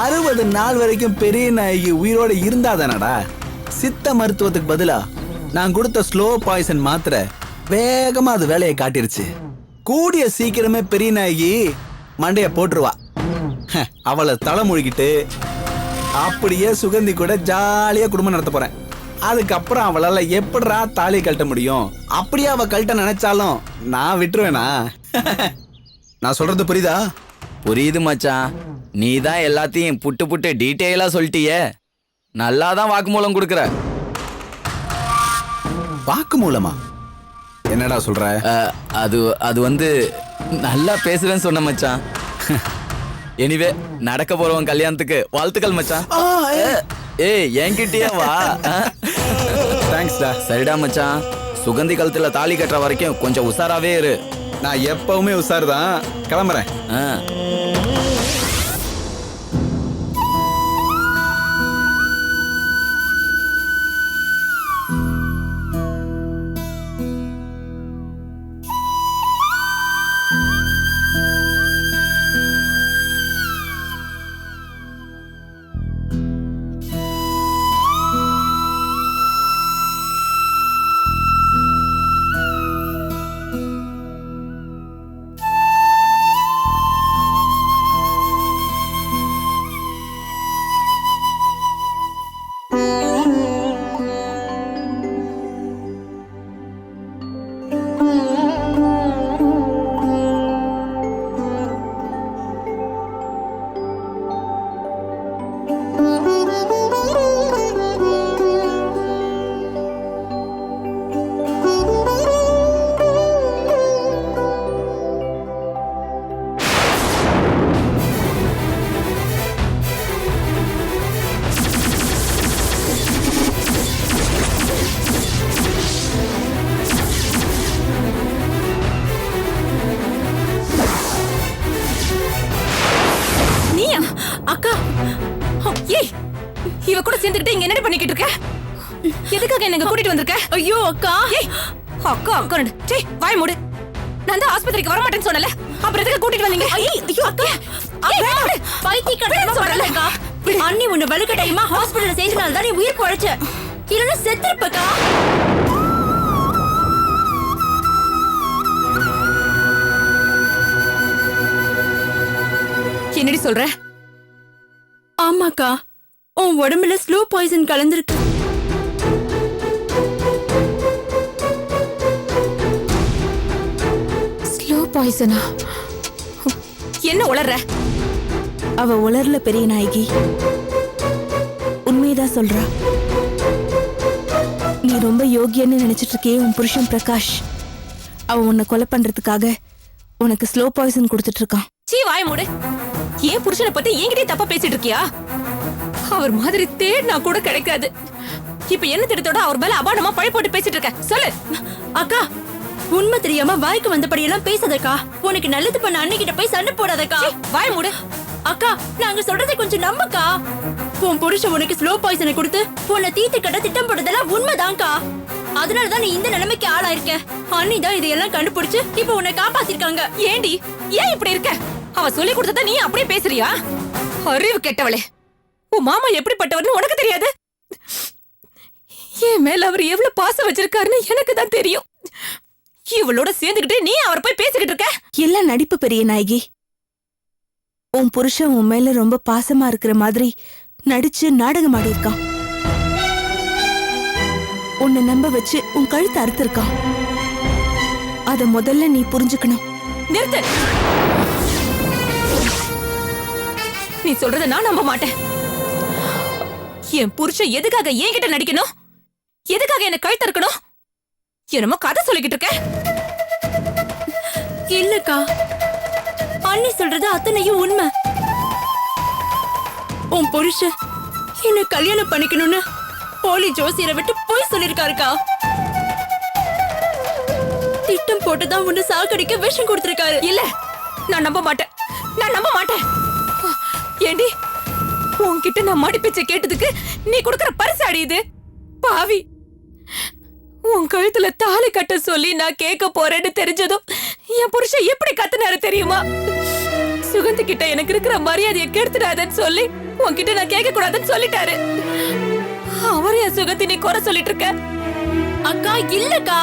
60 நாள் வரைக்கும் பெரிய நாயகி உயிரோட இருந்தாதானடா. சித்த மருத்துவத்துக்கு பதிலா நான் கொடுத்த ஸ்லோ பாய்சன் மாத்திரை வேகமா அது வேலையை காட்டிருச்சு. கூடிய சீக்கிரமே பெரிய நாயகி மண்டைய போட்டுருவா. அவளை தலைமொழிக்கிட்டு அப்படியே சுகந்தி கூட ஜாலியா குடும்பம் நடத்த போறேன். அதுக்கப்புறம் அவளால எப்படிரா தாலி கழட்ட முடியும்? அப்படியே அவ கழட்ட நினைச்சாலும் நான் விட்டுருவேனா? நான் சொல்றது புரியுதா? புரியுது மச்சான். நீ தான் எல்லாத்தையும் புட்டு புட்டு டீட்டெயிலா சொல்லிட்டியே. நல்லாதான் வாக்குமூலம் கொடுக்குற. வாக்குமூலமா? என்னடா சொல்ற? அது வந்து நல்லா பேசுறேன்னு சொன்ன மச்சான். எனிவே நடக்க போறவன் கல்யாணத்துக்கு வாழ்த்துக்கள் மச்சான். ஏய் என்கிட்டயே வா. தேங்க்ஸ்டா. சரிடா மச்சான், சுகந்தி கழுத்துல தாலி கட்டுற வரைக்கும் கொஞ்சம் உஷாராவே இரு. நான் எப்பவுமே உஷாருதான். கிளம்புறேன். அக்கா, ஏய் இவ கூட சேர்ந்துக்கிட்டு இங்க என்ன பண்ணிக்கிட்டு இருக்க? எதுக்காக என்ன கூட்டிட்டு வந்திருக்க? ஐயோ அக்கா, ஏய் அக்கா அக்கா, டேய் வாய் மூடு. நான் தான் ஆஸ்பத்திரிக்கு வர மாட்டேன்னு சொன்னல, அப்புறம் எதுக்கு கூட்டிட்டு வந்தீங்க? ஐயோ அக்கா, பைத்தியக்காரமா சொல்லலக்கா. அண்ணி உன்னை வலுக்கட்டாயமா ஹாஸ்பிடல்ல சேர்த்தனால தான் நீ உயிர் பொழைச்ச. இல்லைன்னா செத்துருப்பக்கா. என்னடி சொல்ற? ஆமாக்கா, உன் உடம்புல ஸ்லோ பாய்சன் கலந்திருக்கு. ஸ்லோ பாய்சனா? என்ன உளற? அவ உளர்ல பெரிய நாயகி, உண்மையதான் சொல்றா. நீ ரொம்ப யோகியன்னு நினைச்சிட்டு இருக்கே உன் புருஷன் பிரகாஷ். அவன் உன்னை கொலை பண்றதுக்காக உனக்கு ஸ்லோ பாய்சன் கொடுத்துட்டு இருக்கான். சீ வாய் மூடு. ஏன் புருஷனை பத்தி என்கிட்டயே தப்பா பேசிட்டு இருக்கியா? அவர் மாதிரி தேடினா கூட கிடைக்காது. இப்ப என்ன திட்டத்தோட அவர் மேல அபாண்டமா பழி போட்டு பேசிட்டு இருக்க? சொல்லு அக்கா. உண்மை தெரியாம வாய்க்கு வந்தபடியெல்லாம் பேசாதக்கா. உனக்கு நல்லது பண்ண அன்னைக்கிட்ட போய் சண்டை போடாதக்கா. வாய் மூடு. அக்கா, நாங்க சொல்றதை கொஞ்சம் நம்பக்கா. உன் புருஷன் உனக்கு ஸ்லோ பாய்சனை கொடுத்து உன்னை தீத்து கட்ட திட்டம் போட்டதெல்லாம் உண்மைதான்க்கா. அதனாலதான் நீ இந்த நிலைமைக்கு ஆளாயிருக்க. அன்னிதான் இதையெல்லாம் கண்டுபிடிச்சு இப்ப உன்னை காப்பாத்திருக்காங்க. ஏண்டி ஏன் இப்படி இருக்க? அவ சொல்லி கொடுத்தத நீ அப்படியே பேசுறியா? அறிவு கெட்டவளே, உன் மாமா எப்படிப்பட்டவர்னு உனக்கு தெரியாது. என் மேல அவர் எவ்வளவு பாசம் வச்சிருக்காருன்னு எனக்கு தான் தெரியும். இவளோட சேர்ந்துகிட்டு நீ அவர் போய் பேசிக்கிட்டு இருக்க. எல்லாம் நடிப்பு பெரிய நாயகி. உன் புருஷன் உன் மேல ரொம்ப பாசமா இருக்கிற மாதிரி நடிச்சு நாடகம் ஆடி இருக்கான். உன்னை நம்ப வச்சு உன் கழுத்தை அறுத்திருக்கான். அத முதல்ல நீ புரிஞ்சுக்கணும். நிறுத்து. நீ சொல்றத நான் நம்ப மாட்டேன். என் புருஷன் எதுக்காக என்கிட்ட நடிக்கணும்? எதுக்காக என்ன கழுத்து அறுக்கணும்? என்னமோ கதை சொல்லிக்கிட்டு இருக்க. இல்லக்கா, அண்ணி சொல்றது அத்தனையும் உண்மை. உன் புருஷன் என்ன கல்யாணம் பண்ணிக்கணும்னு போலி ஜோசியரை விட்டு போய் சொல்லிருக்காருக்கா. திட்டம் போட்டுதான் உன்னை சாக்கடிக்க விஷம் கொடுத்திருக்காரு. இல்ல, நான் நம்ப மாட்டேன். நான் நம்ப மாட்டேன். ஏண்டி, உன்கிட்ட நான் மாடி பேச்ச கேட்டதுக்கு நீ கொடுக்கற பரிசு அடியுது பாவி. உன் கழுத்துல தாலி கட்ட சொல்லி நான் கேட்க போறேன்னு தெரிஞ்சதும் என் புருஷன் எப்படி கத்துனாரு தெரியுமா? சுகந்தி சுகந்தி கிட்ட எனக்கு இருக்கிற மரியாதையை கெடுத்துடாதன்னு சொல்லி உன்கிட்ட நான் கேட்க கூடாதுன்னு சொல்லிட்டாரு. அவரே சுகந்தி நீ குறை சொல்லிட்டு இருக்க. அக்கா இல்லக்கா,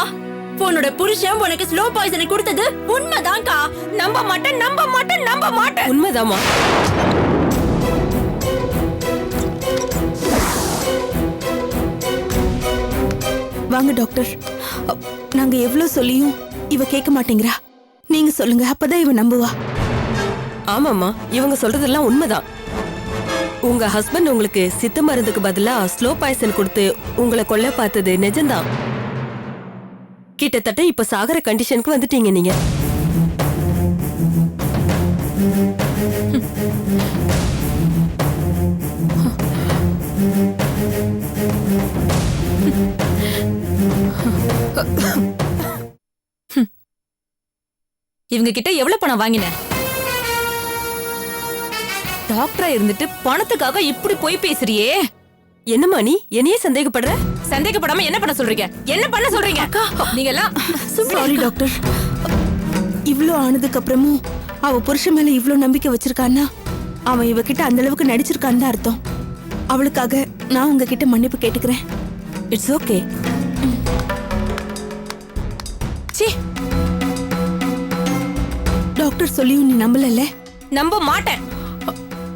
உன்னோட புருஷன் உனக்கு ஸ்லோ பாய்சனை கொடுத்தது உண்மைதான்க்கா. நம்ப மாட்டேன், நம்ப மாட்டேன், நம்ப மாட்டேன். உண்மைதாமா? வாங்க டாக்டர். நாங்க எவ்வளவு சொல்லியும் இவ கேட்க மாட்டேங்கிறா. நீங்க சொல்லுங்க, அப்பதான் இவ நம்புவா. ஆமாம்மா, இவங்க சொல்றதெல்லாம் உண்மைதான். உங்க ஹஸ்பண்ட் உங்களுக்கு சித்த மருந்துக்கு பதிலா ஸ்லோ பாய்சன் கொடுத்து உங்களை கொல்ல பார்த்தது நிஜம்தான். கிட்டத்தட்ட இப்ப சாகர கண்டிஷனுக்கு வந்துட்டீங்க நீங்க. இவங்க கிட்ட எவ்வளவு பணம் வாங்கின? டாக்டரா இருந்துட்டு பணத்துக்காக இப்படி போய் பேசுறியே. என்னம்மா நீ என்னையே சந்தேகப்படுற? சந்தேகப்படாம என்ன பண்ண சொல்றீங்க? என்ன பண்ண சொல்றீங்க? நீங்க எல்லாம் சாரி டாக்டர். இவ்ளோ ஆனதுக்கு அப்புறமும் அவ புருஷன் மேல இவ்ளோ நம்பிக்கை வச்சிருக்கான்னா அவன் இவகிட்ட அந்த அளவுக்கு நடிச்சிருக்கான்னு தான் அர்த்தம். அவளுக்காக நான் உங்ககிட்ட மன்னிப்பு கேட்டுக்கிறேன். It's okay. ச்சீ, டாக்டர் சொல்லியும் நீ நம்பலல்ல? நம்ப மாட்டேன்.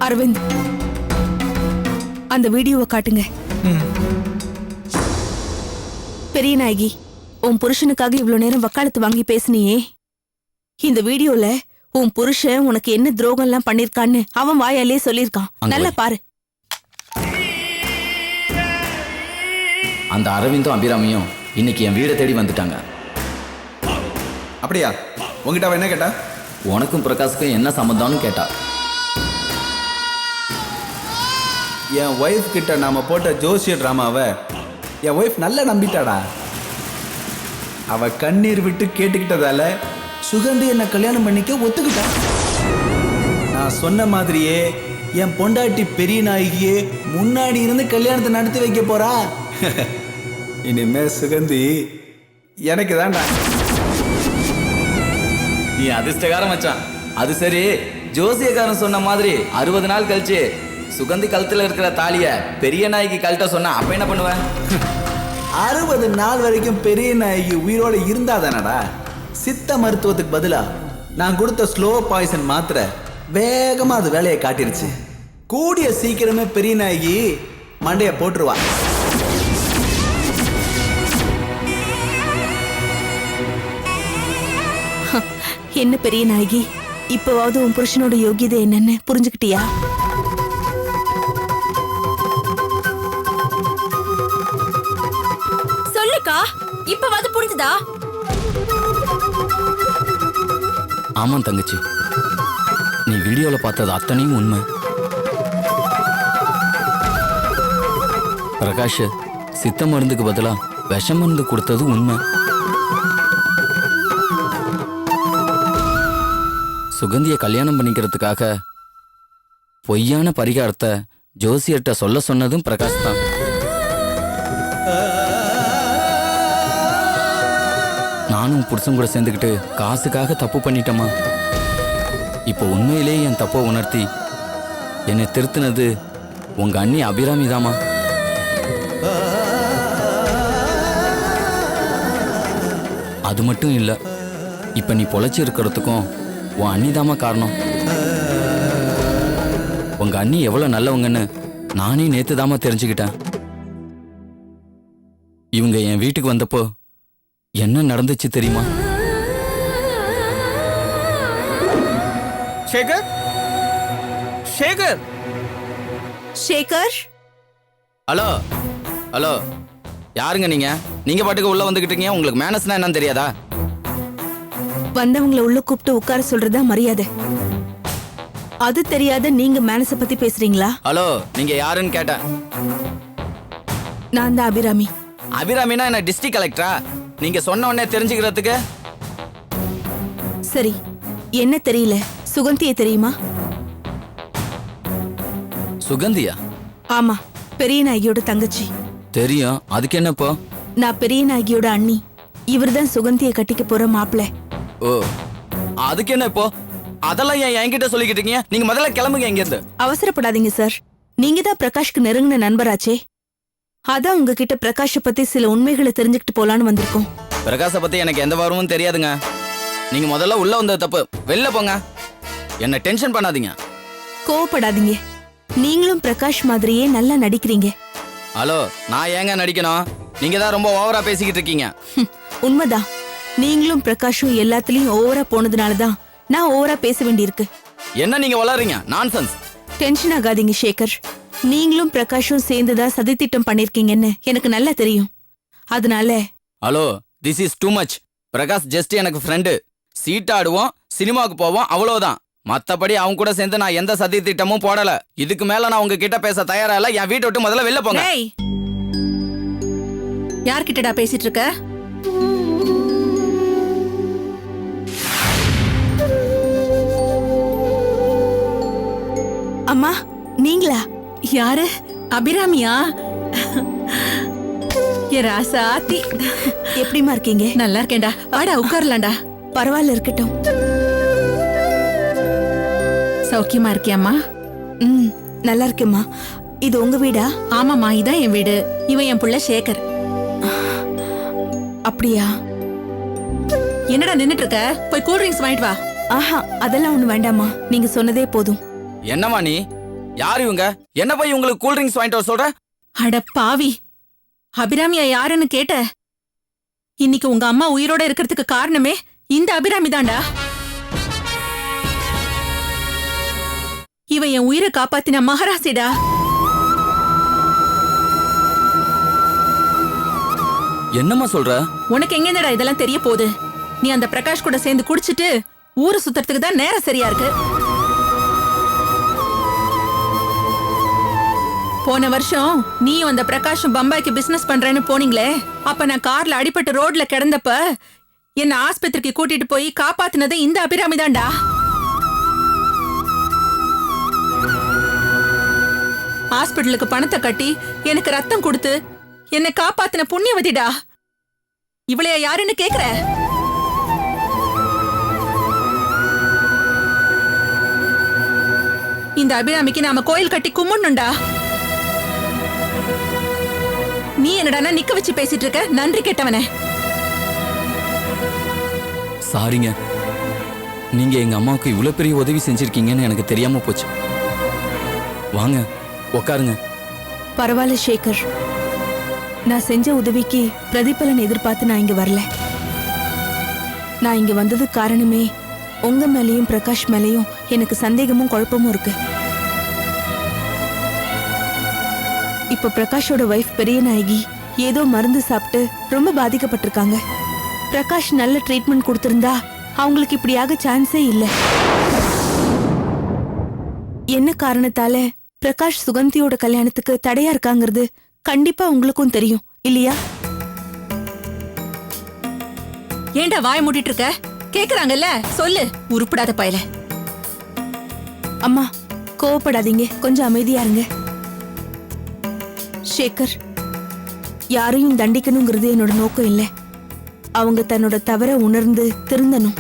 அரவிந்த், அந்த வீடியோவை காட்டுங்க. பெரிய நாயகி, உன் புருஷனுக்காக இவ்வளவு நேரம் வக்காலத்து வாங்கி பேசினியே, இந்த வீடியோல உன் புருஷன் உனக்கு என்ன துரோகம் எல்லாம் பண்ணிருக்கான்னு அவன் வாயாலே சொல்லிருக்கான். நல்லா பாரு. அந்த அரவிந்தும் அபிராமியும் இன்னைக்கு என் வீடை தேடி வந்துட்டாங்க. அப்படியா? உங்ககிட்ட அவ என்ன கேட்டா? உனக்கும் பிரகாஷுக்கும் என்ன சம்மந்தம்னு கேட்டா. என் ஒய்ஃப் கிட்ட நாம போட்ட ஜோசிய டிராமாவை என் ஒய்ஃப் நல்லா நம்பிட்டாடா. அவ கண்ணீர் விட்டு கேட்டுக்கிட்டதால சுகந்தி என்ன கல்யாணம் பண்ணிக்க ஒத்துக்கிட்டா. நான் சொன்ன மாதிரியே என் பொண்டாட்டி பெரிய நாயகியே முன்னாடி இருந்து கல்யாணத்தை நடத்தி வைக்க போறா. இனிமே சுகந்தி எனக்கு தான்டா. நீ அதிர்ஷ்டகாரம் மச்சான். அது சரி, ஜோசியக்காரன் சொன்ன மாதிரி 60 நாள் கழிச்சு சுகந்தி கழுத்துல இருக்கிற தாலிய பெரிய நாய்க்கு கழட்ட சொன்னா அப்ப என்ன பண்ணுவேன்? 60 நாள் வரைக்கும் பெரிய நாயகி உயிரோட இருந்தாதானடா. சித்த மருத்துவத்துக்கு பதிலா நான் கொடுத்த ஸ்லோ பாய்சன் மாத்திரை வேகமா அது வேலையை காட்டிருச்சு. கூடிய சீக்கிரமே பெரிய நாயகி மண்டைய போட்டுருவா. என்ன பெரிய நாயகி, இப்பவாவது உன் புருஷனோட யோகியதை என்னன்னு புரிஞ்சுக்கிட்டியா? சொல்லுக்கா, இப்பவாது புரிஞ்சுதா? ஆமாம் தங்கச்சி, நீ வீடியோல பார்த்தது அத்தனையும் உண்மை. பிரகாஷ் சித்த மருந்துக்கு பதிலா விஷ மருந்து கொடுத்தது உண்மை. சுகந்தியை கல்யாணம் பண்ணிக்கிறதுக்காக பொய்யான பரிகாரத்தை ஜோசியர்கிட்ட சொல்ல சொன்னதும் பிரகாஷ் தான். நானும் புருஷன் கூட சேர்ந்துக்கிட்டு காசுக்காக தப்பு பண்ணிட்டோமா. இப்போ உண்மையிலேயே என் தப்பை உணர்த்தி என்னை திருத்தினது உங்க அண்ணி அபிராமி தாமா. அது மட்டும் இல்லை, இப்போ நீ பொழைச்சி இருக்கிறதுக்கும் உன் அண்ணி தாமா காரணம். உங்க அண்ணி எவ்வளோ நல்லவங்கன்னு நானே நேத்து தாமா தெரிஞ்சுக்கிட்டேன். இவங்க என் வீட்டுக்கு வந்தப்போ என்ன நடந்துச்சு தெரியுமா? சேகர், சேகர், சேகர், ஹலோ ஹலோ, யாருங்க நீங்க? நீங்க பாட்டுக்கு உள்ள வந்துகிட்டீங்க. உங்களுக்கு மேனஸ்னா என்னன்னு தெரியாதா? வந்தவங்களை உள்ள கூப்பிட்டு உட்கார சொல்றதா மரியாதை. அது தெரியாத நீங்க மேனஸ பத்தி பேசுறீங்களா? ஹலோ, நீங்க யாருன்னு கேட்டேன். நான் தான் அபிராமி. அபிராமினா என்ன டிஸ்ட்ரிக்ட் கலெக்டரா? நீங்க சொன்ன உடனே தெரிஞ்சுக்கிறதுக்கு? சரி, என்ன தெரியல, சுகந்தியை தெரியுமா? சுகந்தியா? ஆமா, பெரிய நாயகியோட தங்கச்சி. தெரியும். அதுக்கு என்னப்போ? நான் பெரிய நாயகியோட அண்ணி. இவர்தான் சுகந்தியை கட்டிக்க போற மாப்பிள்ளை. ஓ, அதுக்கு என்ன இப்போ? அதெல்லாம் ஏன் என்கிட்ட சொல்லிக்கிட்டு இருக்கீங்க? நீங்க முதல்ல கிளம்புங்க இங்க இருந்து. அவசரப்படாதீங்க சார். நீங்க தான் பிரகாஷ்க்கு நெருங்கின நண்பராச்சே. அதான் உங்ககிட்ட பிரகாஷ பத்தி சில உண்மைகளை தெரிஞ்சுக்கிட்டு போலான்னு வந்திருக்கோம். பிரகாஷ பத்தி எனக்கு எந்த விவரமும் தெரியாதுங்க. நீங்க முதல்ல உள்ள வந்தது தப்பு. வெளில போங்க. என்ன டென்ஷன் பண்ணாதீங்க. கோவப்படாதீங்க. நீங்களும் பிரகாஷ் மாதிரியே நல்லா நடிக்கிறீங்க. ஹலோ, நான் ஏங்க நடிக்கணும்? நீங்க தான் ரொம்ப ஓவரா பேசிக்கிட்டு இருக்கீங்க. உண்மைதான். நீங்களும் பிரகாஷும் எல்லாத்துலயும் ஓவரா போனதுனாலதான் நான் ஓவரா பேச வேண்டியிருக்கு. என்ன நீங்க வளர்றீங்க? நான்சென்ஸ். டென்ஷன் ஆகாதீங்க சேகர். நீங்களும் பிரகாஷும் சேர்ந்துதான் சதித்திட்டம் பண்ணிருக்கீங்கன்னு எனக்கு நல்லா தெரியும். அதனால hello, this is too much. Prakash just எனக்கு ஃப்ரெண்டு. சீட் ஆடுவோம், சினிமாவுக்கு போவோம், அவ்வளவுதான். மத்தபடி அவங்க கூட சேர்ந்து நான் எந்த சதி திட்டமும் போடல. இதுக்கு மேல நான் உங்ககிட்ட பேச தயாரா இல்ல. என் வீட்டை விட்டு முதல்ல வெளில போங்க. டேய், யார்கிட்டடா பேசிட்டு இருக்க? அம்மா, நீங்களா? யாரு? அபிராமியா? ஏ ராசாத்தி, எப்படிமா இருக்கீங்க? நல்லா இருக்கேன்டா. வாடா உட்காரலாம்டா. பரவாயில்ல, இருக்கட்டும். சௌக்கியமா இருக்கியாம்மா? ம், நல்லா இருக்கேம்மா. இது உங்க வீடா? ஆமாம்மா, இதான் என் வீடு. இவன் என் புள்ள சேகர். அப்படியா? என்னடா நின்னுட்டு இருக்க? போய் கூல் ட்ரிங்க்ஸ் வாங்கிட்டு வா. ஆஹா, அதெல்லாம் ஒண்ணு வேண்டாமா. நீங்க சொன்னதே போதும். என்னம்மா நீ? யார் இவங்க? என்ன போய் உங்களுக்கு கூல் ட்ரிங்க்ஸ் வாங்கிட்டு வர சொல்ற? அட பாவி, அபிராமியா யாருன்னு கேட்ட? இன்னைக்கு உங்க அம்மா உயிரோட இருக்கிறதுக்கு காரணமே இந்த அபிராமி தான்டா. இவன் என் உயிரை காப்பாத்தின மகாராசிடா. என்னம்மா சொல்ற? உனக்கு எங்கேந்தடா இதெல்லாம் தெரிய போகுது? நீ அந்த பிரகாஷ் கூட சேர்ந்து குடிச்சிட்டு ஊரு சுத்துறதுக்கு தான் நேரம் சரியா இருக்கு. போன வருஷம் நீயும் அந்த பிரகாஷும் பம்பாய்க்கு பிசினஸ் பண்றேன்னு போனீங்களே, அப்ப நான் கார்ல அடிபட்டு ரோட்ல கிடந்தப்ப என்ன ஆஸ்பத்திரிக்கு கூட்டிட்டு போய் காப்பாத்தினது இந்த அபிராமி தான்டா. ஹாஸ்பிட்டலுக்கு பணத்தை கட்டி எனக்கு ரத்தம் கொடுத்து என்னை காப்பாத்தின புண்ணியவதிடா. இவளையா யாருன்னு கேக்குற? இந்த அபிராமிக்கு நாம கோயில் கட்டி கும்பிடணும்டா. நீ என்னடா நிக்க வச்சு பேசிட்டு இருக்க? நன்றி கெட்டவனே. சாரிங்க, நீங்க எங்க அம்மாவுக்கு இவ்வளவு பெரிய உதவி செஞ்சிருக்கீங்கன்னு எனக்கு தெரியாம போச்சு. வாங்க உட்காருங்க. பரவாயில்ல சேகர். நான் செஞ்ச உதவிக்கு பிரதிபலன் எதிர்பார்த்து நான் இங்க வரல. நான் இங்க வந்தது காரணமே உங்க மேலேயும் பிரகாஷ் மேலேயும் எனக்கு சந்தேகமும் குழப்பமும் இருக்கு. இப்ப பிரகாஷோட வைஃப் பெரிய நாயகி ஏதோ மருந்து சாப்பிட்டு ரொம்ப பாதிக்கப்பட்டிருக்காங்க. பிரகாஷ் நல்ல ட்ரீட்மெண்ட் கொடுத்திருந்தா அவங்களுக்கு இப்படியாக சான்ஸே இல்ல. என்ன காரணத்தால பிரகாஷ் சுகந்தியோட கல்யாணத்துக்கு தடையா இருக்காங்கிறது கண்டிப்பா உங்களுக்கும் தெரியும் இல்லையா? ஏண்டா வாய் மூடிட்டு இருக்க? கேக்குறாங்கல்ல, சொல்லு. உருப்படாத பயல. அம்மா, கோவப்படாதீங்க, கொஞ்சம் அமைதியா இருங்க. சேகர், யாரையும் தண்டிக்கணுங்கிறது என்னோட நோக்கம் இல்லை. அவங்க தன்னோட தவற உணர்ந்து திருந்தணும்.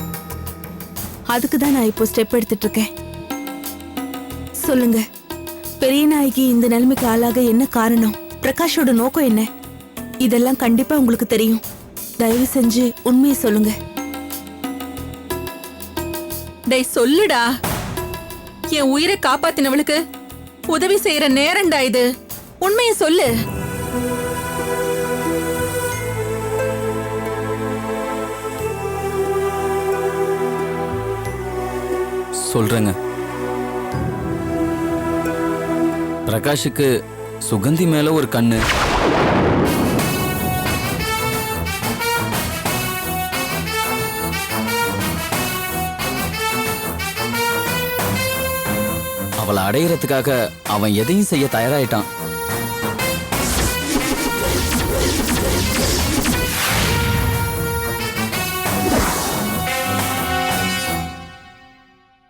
அதுக்கு தான் நான் இப்போ ஸ்டெப் எடுத்துட்டு இருக்கேன். சொல்லுங்க, பெரிய நாயகி இந்த நிலைமைக்கு ஆளாக என்ன காரணம்? பிரகாஷோட நோக்கம் என்ன? இதெல்லாம் கண்டிப்பா உங்களுக்கு தெரியும். தயவு செஞ்சு உண்மையை சொல்லுங்க. டேய் சொல்லுடா. என் உயிரை காப்பாத்தினவளுக்கு உதவி செய்யற நேரம்டா இது. உண்மையை சொல்லு. சொல்றேங்க. பிரகாஷுக்கு சுகந்தி மேல ஒரு கண்ணு, அவளை அடையறதுக்காக அவன் எதையும் செய்ய தயாராயிட்டான்.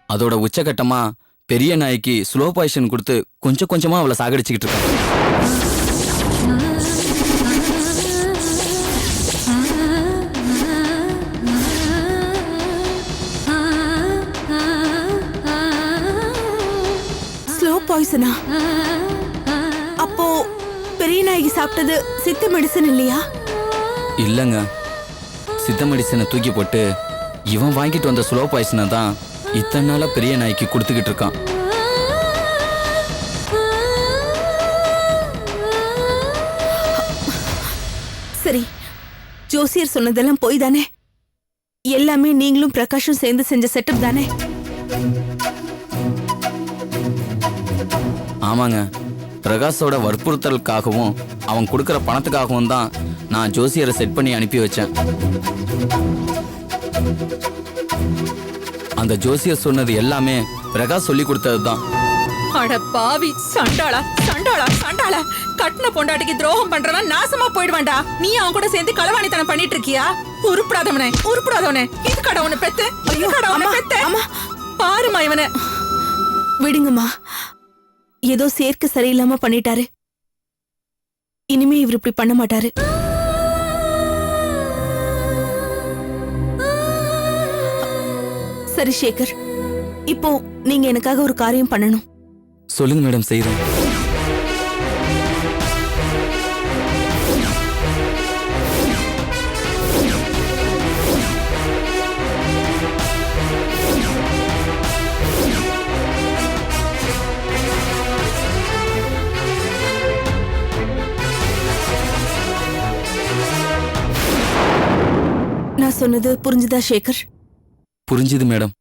அதோட உச்சகட்டமா பெரிய நாய்க்கு ஸ்லோ பாய்சன் கொடுத்து கொஞ்சம் கொஞ்சமா அவளை சாகடிச்சுக்கிட்டு இருக்கான். பாய்சனா? அப்போ பெரிய நாயகி சாப்பிட்டது சித்த மெடிசன் இல்லையா? இல்லங்க, சித்த மெடிசனை தூக்கி போட்டு இவன் வாங்கிட்டு வந்த ஸ்லோ பாய்சனை தான் இத்தனை நாளா பெரிய நாய்க்கு கொடுத்துக்கிட்டு இருக்கான். சரி, ஜோசியர் சொன்னதெல்லாம் போய் தானே? எல்லாமே நீங்களும் பிரகாஷும் சேர்ந்து செஞ்ச செட்டப் தானே? ஆமாங்க, பிரகாஷோட வற்புறுத்தலுக்காகவும் அவன் கொடுக்குற பணத்துக்காகவும் தான் நான் ஜோசியரை செட் பண்ணி அனுப்பி வச்சேன். அந்த ஜோசியர் சொன்னது எல்லாமே பிரகாஷ் சொல்லி கொடுத்தது தான். அட பாவி, சண்டாளா சண்டாளா சண்டாளா! கட்டின பொண்டாட்டிக்கு துரோகம் பண்றவன் நாசமா போயிடுவான்டா. நீ அவன் கூட சேர்ந்து களவாணித்தனம் பண்ணிட்டு இருக்கியா? உருப்படாதவனே, உருப்படாதவனே! இது கடவுன பெத்து, ஐயோ கடவுன பெத்து! பாருமா இவனை. விடுங்கம்மா, ஏதோ சேர்க்க சரியில்லாம பண்ணிட்டாரு. இனிமே இவர் இப்படி பண்ண மாட்டாரு. சரி சேகர், இப்போ நீங்க எனக்காக ஒரு காரியம் பண்ணணும். சொல்லுங்க மேடம், செய்றேன். நான் சொன்னது புரிஞ்சுதா சேகர்? புரிஞ்சுது மேடம்.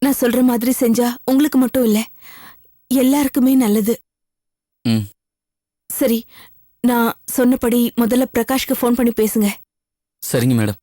நான் சொல்ற மாதிரி செஞ்சா உங்களுக்கு மட்டும் இல்ல, எல்லாருக்குமே நல்லது. ம். சரி, நான் சொன்னபடி முதல்ல பிரகாஷ்க்கு ஃபோன் பண்ணி பேசுங்க. சரிங்க மேடம்.